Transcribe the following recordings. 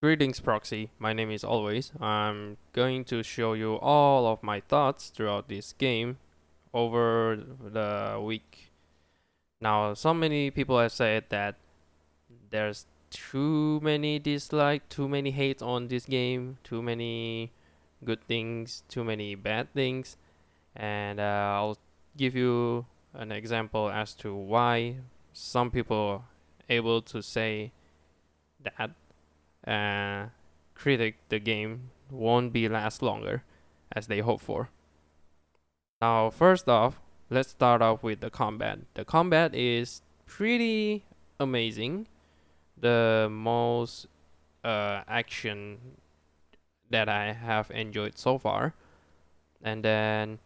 Greetings, Proxy. My name is Always. I'm going to show you all of my thoughts throughout this game over the week. Now, so many people have said that there's too many dislike, too many hate on this game, too many good things, too many bad things, and I'll give you an example as to why some people are able to say that critic the game won't be last longer as they hope for. Now, first off, let's start off with the combat. The combat is pretty amazing. The most action that I have enjoyed so far. And then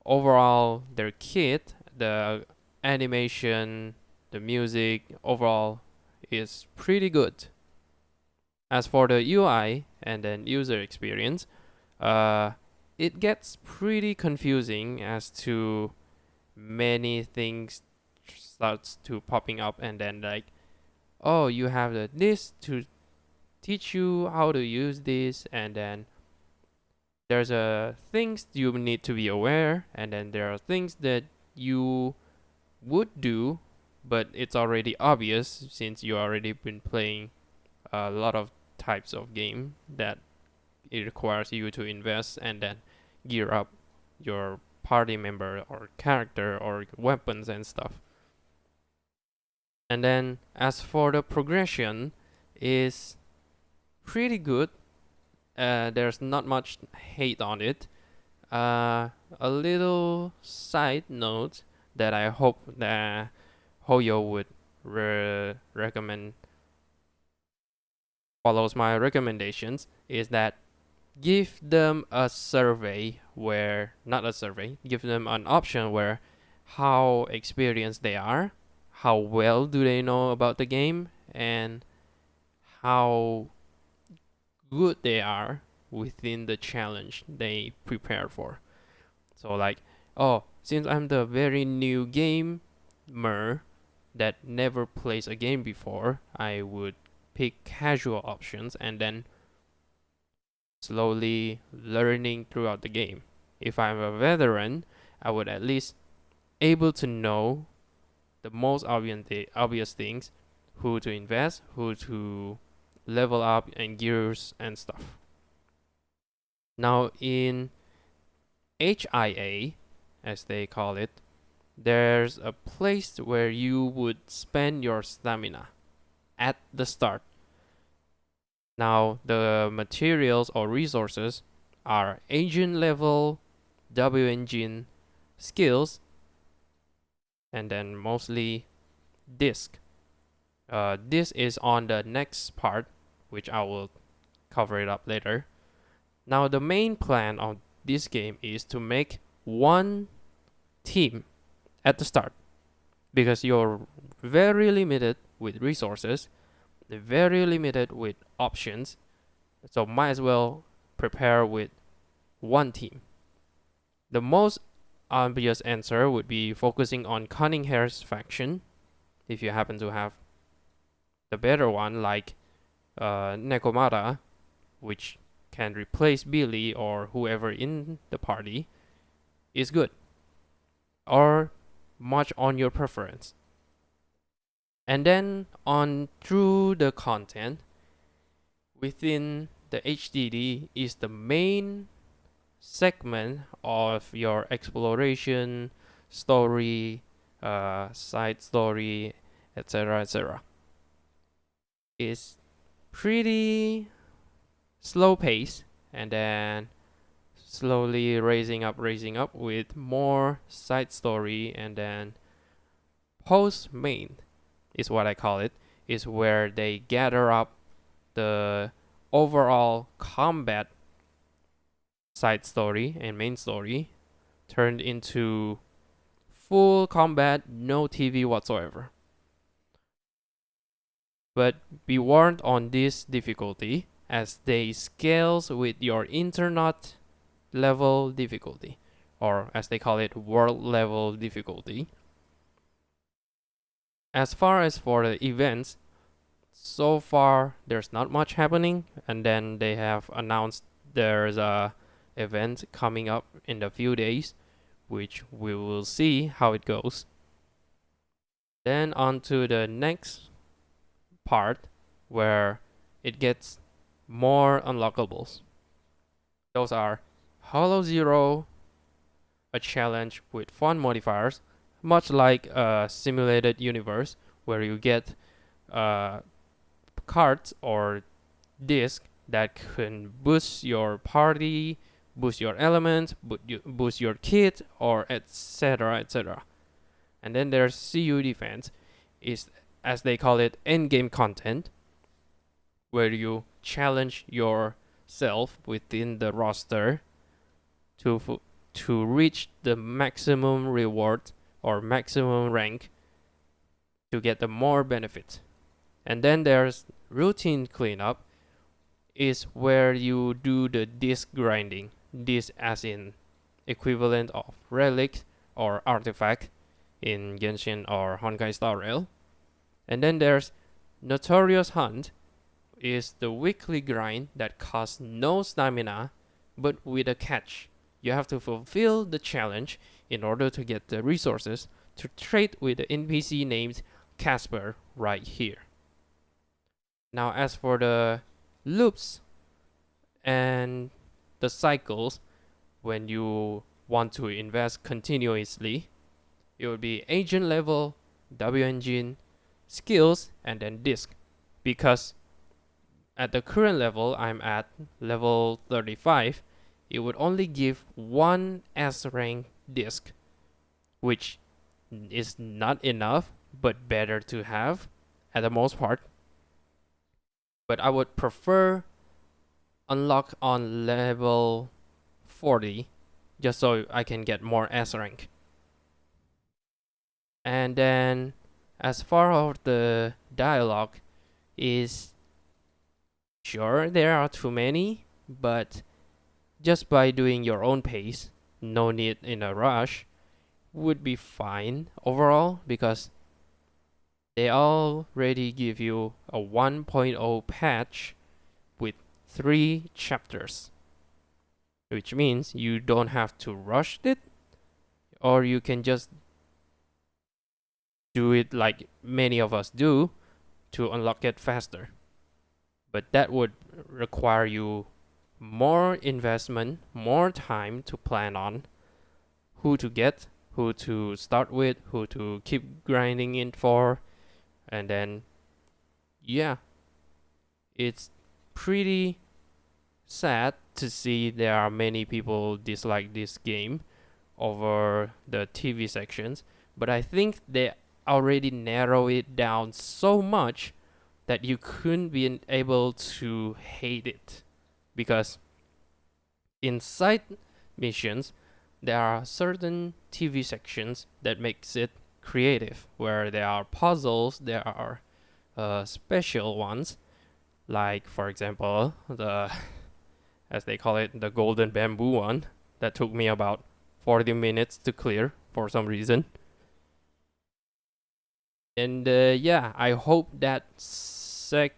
overall, their kit, the animation, the music, overall is pretty good. As for the UI and then user experience, uh, it gets pretty confusing as to many things starts to popping up and then like, oh, you have this to teach you how to use this, and then there's things you need to be aware, and then there are things that you would do, but it's already obvious since you already been playing a lot of types of game that it requires you to invest and then gear up your party member or character or weapons and stuff. And then as for the progression, is pretty good. There's not much hate on it. A little side note that I hope that Hoyo would recommend follows my recommendations is that give them a survey where not a survey, give them an option where how experienced they are, how well do they know about the game, and how good they are within the challenge they prepare for. So like, oh, since I'm the very new gamer that never plays a game before, I would pick casual options and then slowly learning throughout the game. If I'm a veteran, I would at least able to know the most obvious things, who to invest, who to level up and gears and stuff. Now in HIA, as they call it, there's a place where you would spend your stamina at the start. Now the materials or resources are agent level, W engine, skills, and then mostly disc. This is on the next part, which I will cover it up later. Now the main plan of this game is to make one team at the start, because you're very limited with resources, very limited with options, so might as well prepare with one team. The most obvious answer would be focusing on Cunninghair's faction, if you happen to have the better one like Nekomata, which can replace Billy or whoever in the party, is good, or much on your preference. And then on through the content within the HDD is the main segment of your exploration, story, side story, etc. etc. It's pretty slow pace and then slowly raising up with more side story, and then post main is what I call it, is where they gather up the overall combat side story and main story turned into full combat, no TV whatsoever. But be warned on this difficulty, as they scales with your internet level difficulty, or as they call it, world level difficulty. As far as for the events, so far there's not much happening, and then they have announced there's a event coming up in a few days, which we will see how it goes. Then on to the next part where it gets more unlockables. Those are Hollow Zero, a challenge with fun modifiers, much like a simulated universe where you get cards or disc that can boost your party, boost your element, boost your kit, or etc. etc. And then there's CU defense, is as they call it endgame content, where you challenge yourself within the roster to reach the maximum reward or maximum rank to get the more benefit. And then there's routine cleanup, is where you do the disc grinding. Disc as in equivalent of relic or artifact in Genshin or Honkai Star Rail. And then there's Notorious Hunt, is the weekly grind that costs no stamina, but with a catch. You have to fulfill the challenge in order to get the resources to trade with the NPC named Casper right here. Now as for the loops and the cycles, when you want to invest continuously, it would be agent level, W engine, skills, and then disc. Because at the current level, I'm at level 35, it would only give one S rank disc, which is not enough, but better to have at the most part. But I would prefer unlock on level 40 just so I can get more S rank. And then as far as the dialogue is, sure there are too many, but just by doing your own pace, no need in a rush, would be fine overall, because they already give you a 1.0 patch with 3 chapters, which means you don't have to rush it, or you can just do it like many of us do to unlock it faster. But that would require you more investment, more time to plan on who to get, who to start with, who to keep grinding it for, and then yeah, it's pretty sad to see there are many people dislike this game over the TV sections, but I think they already narrow it down so much that you couldn't be able to hate it, because in side missions there are certain TV sections that makes it creative, where there are puzzles, there are special ones, like for example the as they call it, the golden bamboo one that took me about 40 minutes to clear for some reason. And yeah, I hope that segment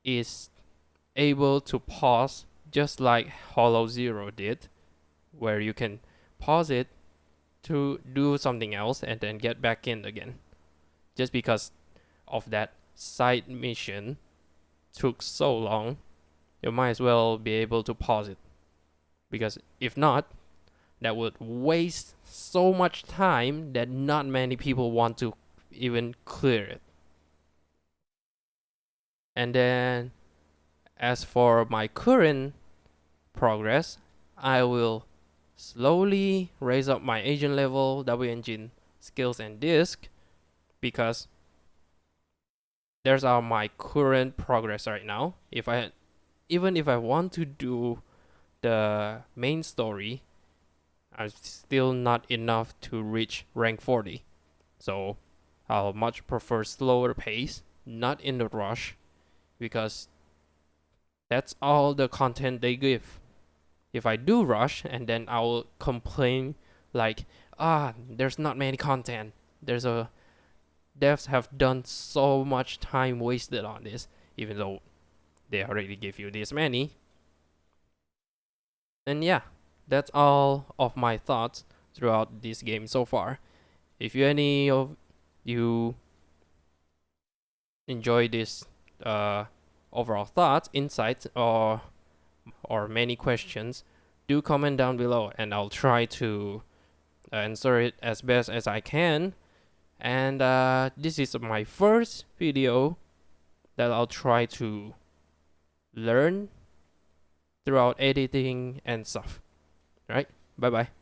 is able to pause just like Hollow Zero did, where you can pause it to do something else and then get back in again. Just because of that side mission took so long, you might as well be able to pause it. Because if not, that would waste so much time that not many people want to even clear it. And then as for my current progress, I will slowly raise up my agent level, W engine, skills, and disc, because there's my current progress right now. Even if I want to do the main story, I'm still not enough to reach rank 40. So I'll much prefer slower pace, not in the rush, because that's all the content they give. If I do rush, and then I'll complain like, there's not many content. There's a devs have done so much time wasted on this, even though they already give you this many. And yeah, that's all of my thoughts throughout this game so far. If any of you enjoy this overall thoughts, insights, or many questions, do comment down below, and I'll try to answer it as best as I can. And this is my first video that I'll try to learn throughout editing and stuff. Right? Bye bye.